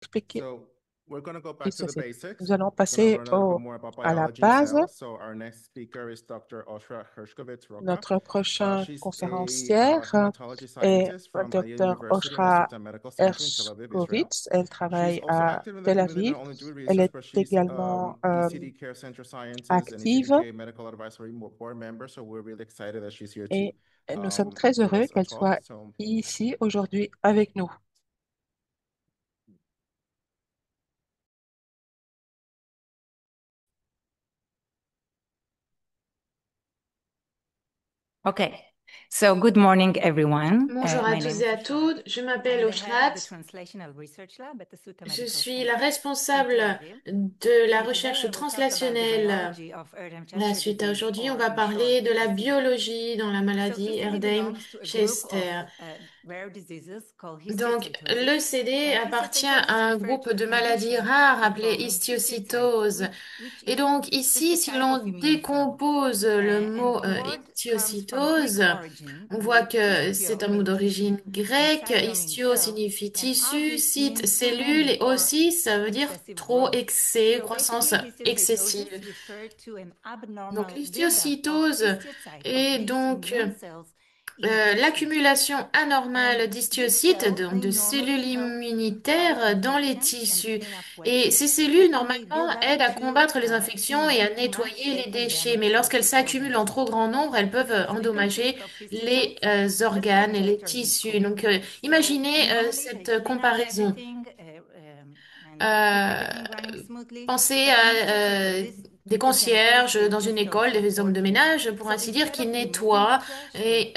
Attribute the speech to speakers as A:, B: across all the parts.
A: expliquer
B: So we're going to go back
A: plus
B: to the
A: ceci.
B: basics.
A: Nous allons
B: We're going to
A: passer
B: learn a little bit more about
A: à la
B: biology and
A: base.
B: cells. So our next speaker is Dr. Oshra Hershkovitz-Roca.
A: Notre prochain
B: She's a
A: conférencière
B: hematology
A: est
B: scientist from Haya
A: Dr.
B: University and
A: Oshra
B: Asuta Medical Center in Tel Aviv, Israel.
A: Herskovitz. Elle
B: She's
A: travaille
B: also
A: à
B: active in the
A: Tel
B: community,
A: Aviv.
B: not only doing
A: Elle
B: research,
A: est
B: but she's
A: également
B: ECD Care Center Sciences and
A: active
B: ECDGA Medical Advisory Board member. So we're really excited that she's here to
A: et nous sommes très
B: give
A: heureux
B: us a
A: qu'elle
B: talk.
A: soit
B: So
A: ici aujourd'hui avec nous.
C: Okay, so good morning, everyone.
D: Bonjour à tous et à toutes, je m'appelle Oshrat, je suis la responsable de la recherche translationnelle à la suite. Aujourd'hui, on va parler de la biologie dans la maladie Erdheim-Chester. Donc, l'ECD appartient à un groupe de maladies rares appelé histiocytose. Et donc, ici, si l'on décompose le mot histiocytose, on voit que c'est un mot d'origine grecque. Histio signifie tissu, cyte, cellule, et aussi, ça veut dire trop, excès, croissance excessive. Donc, l'histiocytose est donc l'accumulation anormale d'histiocytes, donc de cellules immunitaires dans les tissus. Et ces cellules, normalement, aident à combattre les infections et à nettoyer les déchets. Mais lorsqu'elles s'accumulent en trop grand nombre, elles peuvent endommager les organes et les tissus. Donc, imaginez cette comparaison. Euh, Pensez à des concierges dans une école, des hommes de ménage, pour ainsi dire, qui nettoient et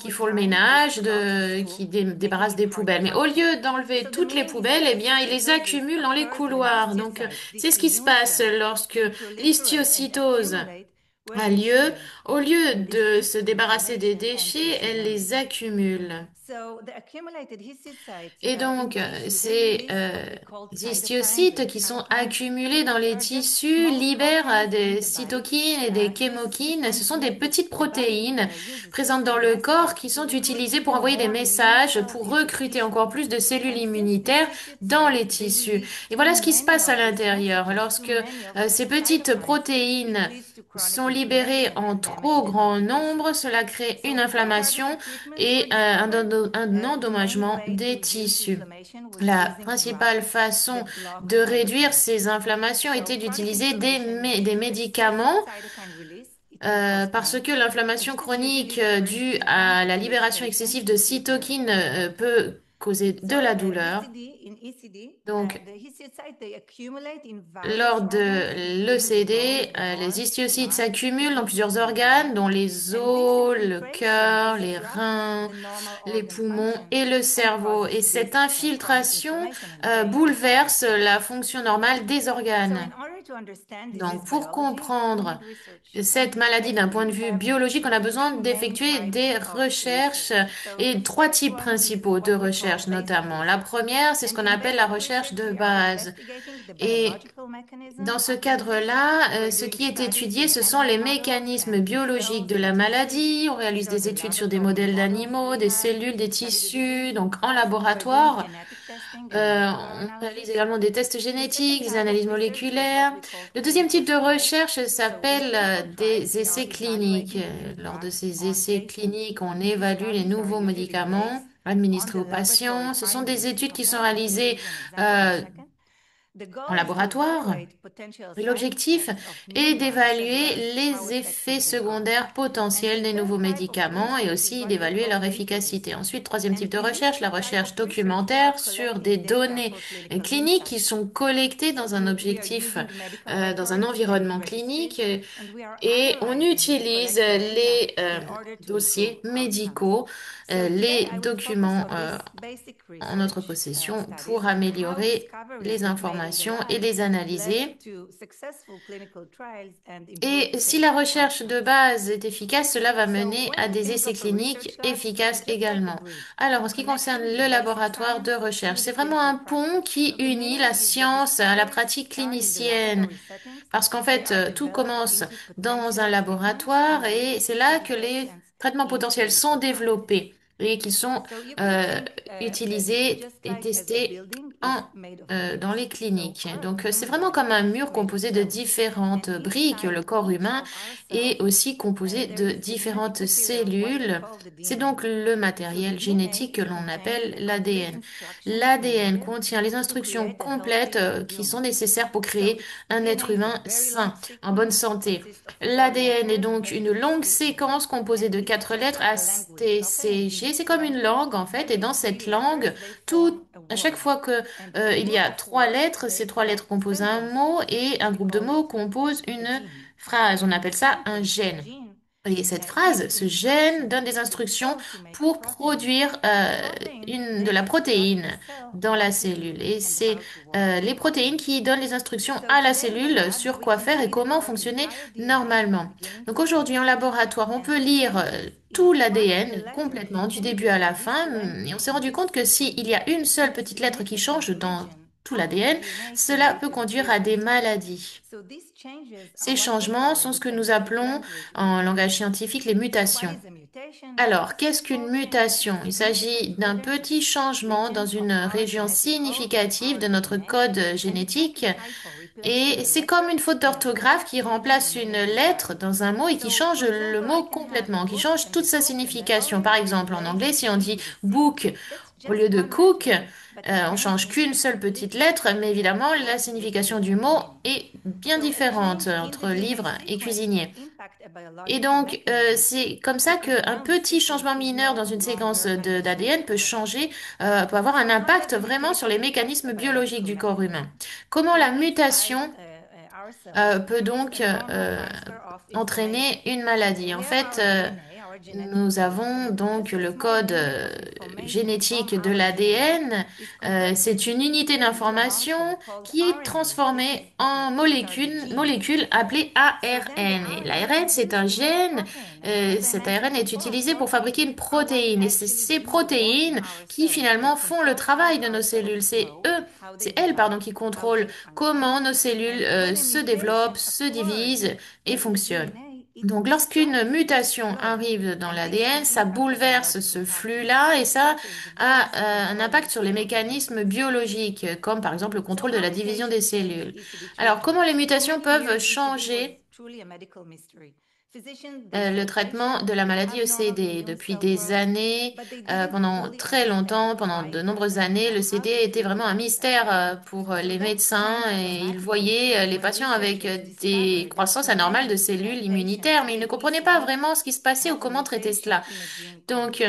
D: qui font le ménage, qui débarrassent des poubelles. Mais au lieu d'enlever toutes les poubelles, eh bien, ils les accumulent dans les couloirs. Donc, c'est ce qui se passe lorsque l'histiocytose a lieu. Au lieu de se débarrasser des déchets, elle les accumule. Et donc, ces histiocytes qui sont accumulés dans les tissus libèrent des cytokines et des chémokines. Ce sont des petites protéines présentes dans le corps qui sont utilisées pour envoyer des messages, pour recruter encore plus de cellules immunitaires dans les tissus. Et voilà ce qui se passe à l'intérieur. Lorsque ces petites protéines sont libérées en trop grand nombre, cela crée une inflammation et un endommagement des tissus. La principale façon de réduire ces inflammations était d'utiliser des médicaments parce que l'inflammation chronique due à la libération excessive de cytokines peut causer de la douleur. Donc, lors de l'ECD, les histiocytes s'accumulent dans plusieurs organes, dont les os, le cœur, les reins, les poumons et le cerveau. Et cette infiltration bouleverse la fonction normale des organes. Donc, pour comprendre cette maladie d'un point de vue biologique, on a besoin d'effectuer des recherches et trois types principaux de recherche notamment. La première, c'est ce qu'on appelle la recherche de base. Et dans ce cadre-là, ce qui est étudié, ce sont les mécanismes biologiques de la maladie. On réalise des études sur des modèles d'animaux, des cellules, des tissus, donc en laboratoire. On réalise également des tests génétiques, des analyses moléculaires. Le deuxième type de recherche s'appelle des essais cliniques. Lors de ces essais cliniques, on évalue les nouveaux médicaments administrés aux patients. Ce sont des études qui sont réalisées en laboratoire. Et l'objectif est d'évaluer les effets secondaires potentiels des nouveaux médicaments et aussi d'évaluer leur efficacité. Ensuite, troisième type de recherche, la recherche documentaire sur des données cliniques qui sont collectées dans un objectif, dans un environnement clinique et on utilise les dossiers médicaux, les documents en notre possession pour améliorer les informations et les analyser. Et si la recherche de base est efficace, cela va mener à des essais cliniques efficaces également. Alors, en ce qui concerne le laboratoire de recherche, c'est vraiment un pont qui unit la science à la pratique clinicienne. Parce qu'en fait, tout commence dans un laboratoire et c'est là que les traitements potentiels sont développés. et qui sont euh, utilisés et testés en, dans les cliniques. Donc, c'est vraiment comme un mur composé de différentes briques. Le corps humain est aussi composé de différentes cellules. C'est donc le matériel génétique que l'on appelle l'ADN. L'ADN contient les instructions complètes qui sont nécessaires pour créer un être humain sain, en bonne santé. L'ADN est donc une longue séquence composée de quatre lettres A, T, C, G. C'est comme une langue en fait, et dans cette langue, à chaque fois que il y a trois lettres, ces trois lettres composent un mot et un groupe de mots compose une phrase. On appelle ça un gène. Et cette phrase, ce gène donne des instructions pour produire de la protéine dans la cellule. Et c'est les protéines qui donnent les instructions à la cellule sur quoi faire et comment fonctionner normalement. Donc aujourd'hui en laboratoire, on peut lire tout l'ADN complètement du début à la fin et on s'est rendu compte que s'il y a une seule petite lettre qui change dans tout l'ADN, cela peut conduire à des maladies. Ces changements sont ce que nous appelons en langage scientifique les mutations. Alors, qu'est-ce qu'une mutation? Il s'agit d'un petit changement dans une région significative de notre code génétique et c'est comme une faute d'orthographe qui remplace une lettre dans un mot et qui change le mot complètement, qui change toute sa signification. Par exemple, en anglais, si on dit book au lieu de cook, on change qu'une seule petite lettre, mais évidemment, la signification du mot est bien différente entre livre et cuisinier. Et donc, c'est comme ça qu'un petit changement mineur dans une séquence d'ADN peut peut avoir un impact vraiment sur les mécanismes biologiques du corps humain. Comment la mutation peut donc entraîner une maladie? En fait, nous avons donc le code génétique de l'ADN. C'est une unité d'information qui est transformée en molécule appelée ARN. Et l'ARN, c'est un gène. Cet ARN est utilisé pour fabriquer une protéine. Et c'est ces protéines qui finalement font le travail de nos cellules. C'est elles, pardon, qui contrôlent comment nos cellules se développent, se divisent et fonctionnent. Donc, lorsqu'une mutation arrive dans l'ADN, ça bouleverse ce flux-là et ça a un impact sur les mécanismes biologiques, comme par exemple le contrôle de la division des cellules. Alors, comment les mutations peuvent changer le traitement de la maladie ECD? Depuis des années, pendant très longtemps, pendant de nombreuses années, le CD était vraiment un mystère pour les médecins et ils voyaient les patients avec des croissances anormales de cellules immunitaires, mais ils ne comprenaient pas vraiment ce qui se passait ou comment traiter cela. Donc,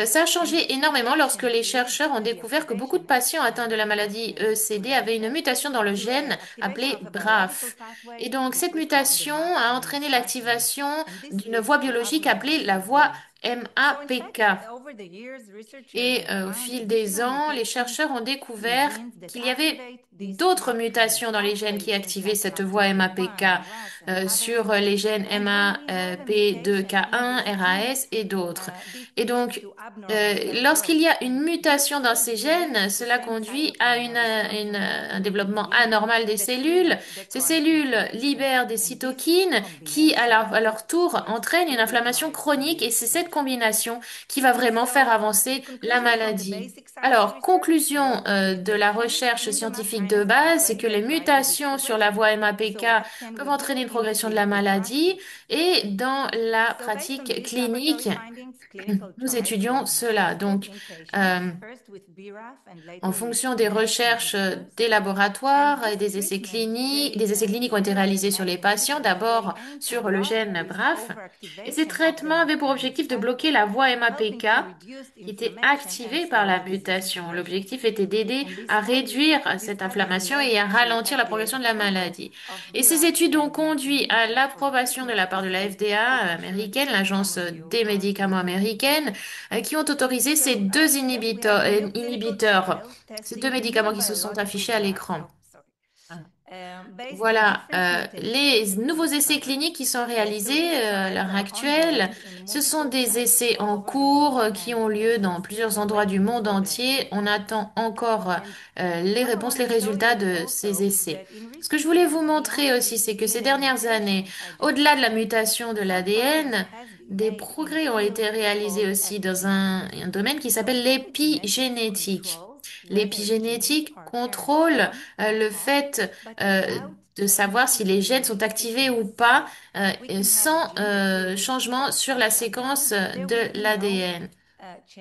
D: ça a changé énormément lorsque les chercheurs ont découvert que beaucoup de patients atteints de la maladie ECD avaient une mutation dans le gène appelé BRAF. Et donc, cette mutation a entraîné l'activation d'une voie biologique appelée la voie MAPK. Et au fil des ans, les chercheurs ont découvert qu'il y avait d'autres mutations dans les gènes qui activaient cette voie MAPK sur les gènes MAP2K1, RAS et d'autres. Et donc, lorsqu'il y a une mutation dans ces gènes, cela conduit à un développement anormal des cellules. Ces cellules libèrent des cytokines qui, à leur tour, entraînent une inflammation chronique et c'est cette combinaison qui va vraiment faire avancer la maladie. Alors, conclusion de la recherche scientifique de base, c'est que les mutations sur la voie MAPK peuvent entraîner une progression de la maladie et dans la pratique clinique, nous étudions cela. Donc, euh, en fonction des recherches des laboratoires et des essais cliniques ont été réalisés sur les patients, d'abord sur le gène BRAF. Et ces traitements avaient pour objectif de bloquer la voie MAPK qui était activée par la mutation. L'objectif était d'aider à réduire cette inflammation et à ralentir la progression de la maladie. Et ces études ont conduit à l'approbation de la part de la FDA américaine, l'agence des médicaments américaine, qui ont autorisé ces deux inhibiteurs, ces deux médicaments qui se sont affichés à l'écran. Voilà, les nouveaux essais cliniques qui sont réalisés à l'heure actuelle, ce sont des essais en cours qui ont lieu dans plusieurs endroits du monde entier. On attend encore les réponses, les résultats de ces essais. Ce que je voulais vous montrer aussi, c'est que ces dernières années, au-delà de la mutation de l'ADN, Des progrès ont été réalisés aussi dans un domaine qui s'appelle l'épigénétique. L'épigénétique contrôle le fait de savoir si les gènes sont activés ou pas et sans changement sur la séquence de l'ADN.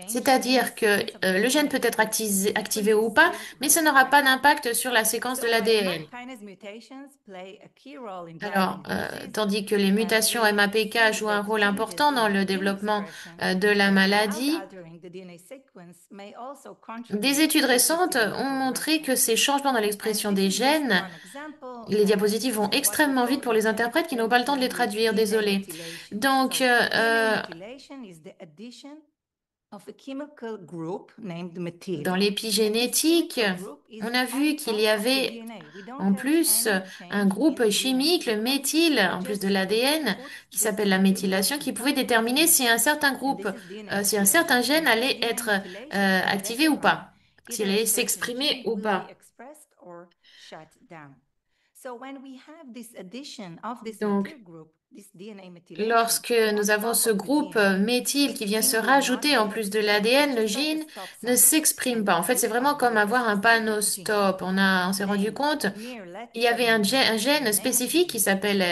D: C'est-à-dire que le gène peut être activé ou pas, mais ça n'aura pas d'impact sur la séquence de l'ADN. Alors, tandis que les mutations MAPK jouent un rôle important dans le développement de la maladie, des études récentes ont montré que ces changements dans l'expression des gènes, les diapositives vont extrêmement vite pour les interprètes qui n'ont pas le temps de les traduire, désolé. Donc, dans l'épigénétique, on a vu qu'il y avait en plus un groupe chimique, le méthyle, en plus de l'ADN, qui s'appelle la méthylation, qui pouvait déterminer si un certain groupe, si un certain gène allait être activé ou pas, s'il allait s'exprimer ou pas. Donc, lorsque nous avons ce groupe méthyle qui vient se rajouter en plus de l'ADN, le gène ne s'exprime pas. En fait, c'est vraiment comme avoir un panneau stop. On s'est rendu compte, il y avait un gène spécifique qui s'appelle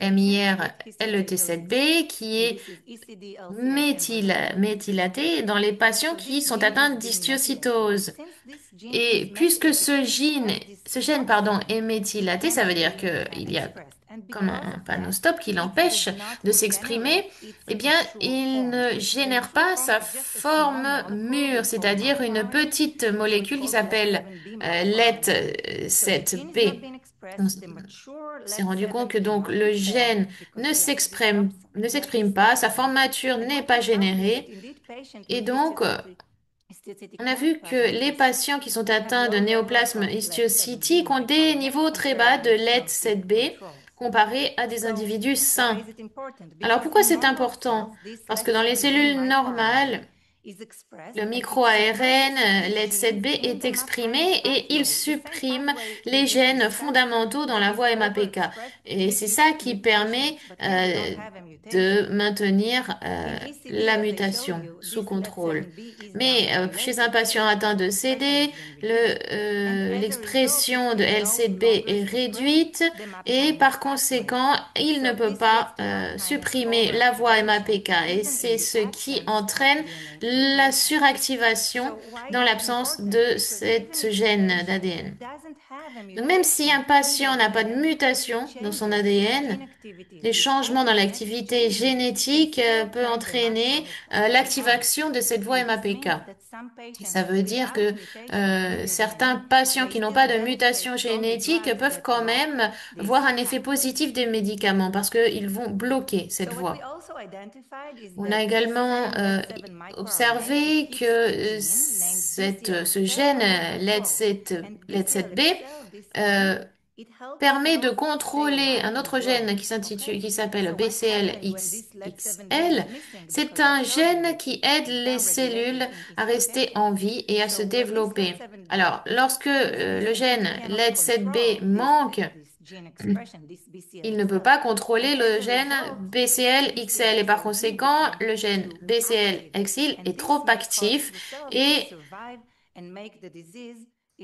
D: MIR-LET7B qui est méthylaté dans les patients qui sont atteints d'histiocytose. Et puisque ce gène, pardon, est méthylaté, ça veut dire qu'il y a comme un panneau stop qui l'empêche de s'exprimer, eh bien, il ne génère pas sa forme mûre, c'est-à-dire une petite molécule qui s'appelle LET7B. On s'est rendu compte que donc le gène ne s'exprime pas, sa forme mature n'est pas générée, et donc on a vu que les patients qui sont atteints de néoplasme histiocytique ont des niveaux très bas de LET7B comparés à des individus sains. Alors pourquoi c'est important? Parce que dans les cellules normales, le micro-ARN LED7B est exprimé et il supprime les gènes fondamentaux dans la voie MAPK. Et c'est ça qui permet de maintenir la mutation sous contrôle. Mais chez un patient atteint de CD, l'expression de L7B est réduite et par conséquent, il ne peut pas supprimer la voie MAPK. Et c'est ce qui entraîne la suractivation dans l'absence de ce gène d'ADN. Donc même si un patient n'a pas de mutation dans son ADN, les changements dans l'activité génétique peuvent entraîner l'activation de cette voie MAPK. Ça veut dire que certains patients qui n'ont pas de mutation génétique peuvent quand même voir un effet positif des médicaments parce qu'ils vont bloquer cette voie. On a également observé que ce gène LED7B euh, permet de contrôler un autre gène qui s'appelle BCL-XXL. C'est un gène qui aide les cellules à rester en vie et à se développer. Alors, lorsque le gène LED7B manque, il ne peut pas contrôler le gène BCL-XL et par conséquent, le gène BCL-XL est trop actif et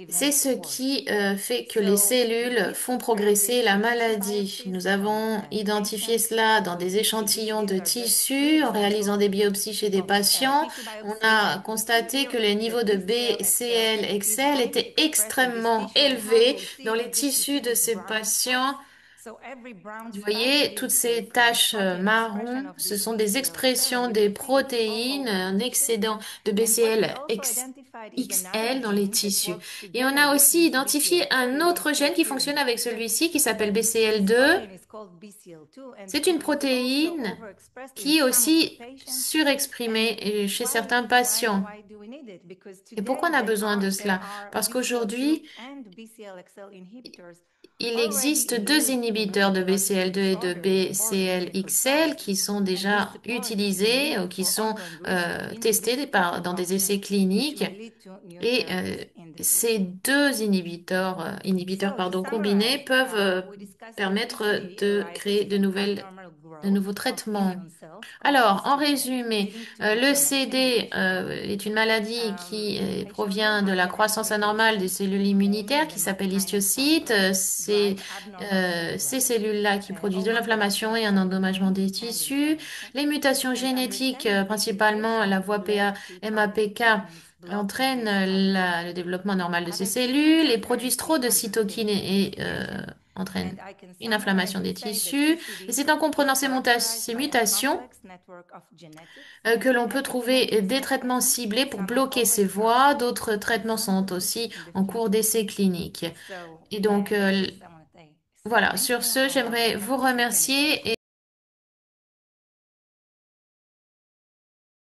D: c'est ce qui fait que les cellules font progresser la maladie. Nous avons identifié cela dans des échantillons de tissus en réalisant des biopsies chez des patients. On a constaté que les niveaux de BCL-XL étaient extrêmement élevés dans les tissus de ces patients. Vous voyez, toutes ces taches marron, ce sont des expressions des protéines, un excédent de BCL-XL dans les tissus. Et on a aussi identifié un autre gène qui fonctionne avec celui-ci, qui s'appelle BCL2. C'est une protéine qui est aussi surexprimée chez certains patients. Et pourquoi on a besoin de cela? Parce qu'aujourd'hui, il existe deux inhibiteurs de BCL2 et de BCL-XL qui sont déjà utilisés ou qui sont testés dans des essais cliniques. Et ces deux inhibiteurs combinés peuvent permettre de créer de nouvelles de nouveaux traitements. Alors, en résumé, le CD est une maladie qui provient de la croissance anormale des cellules immunitaires qui s'appelle l'histiocyte. C'est ces cellules-là qui produisent de l'inflammation et un endommagement des tissus. Les mutations génétiques, principalement la voie MAPK, entraînent le développement normal de ces cellules et produisent trop de cytokines et entraînent une inflammation des tissus. Et c'est en comprenant ces mutations que l'on peut trouver des traitements ciblés pour bloquer ces voies. D'autres traitements sont aussi en cours d'essai clinique. Et donc, voilà, sur ce, j'aimerais vous remercier.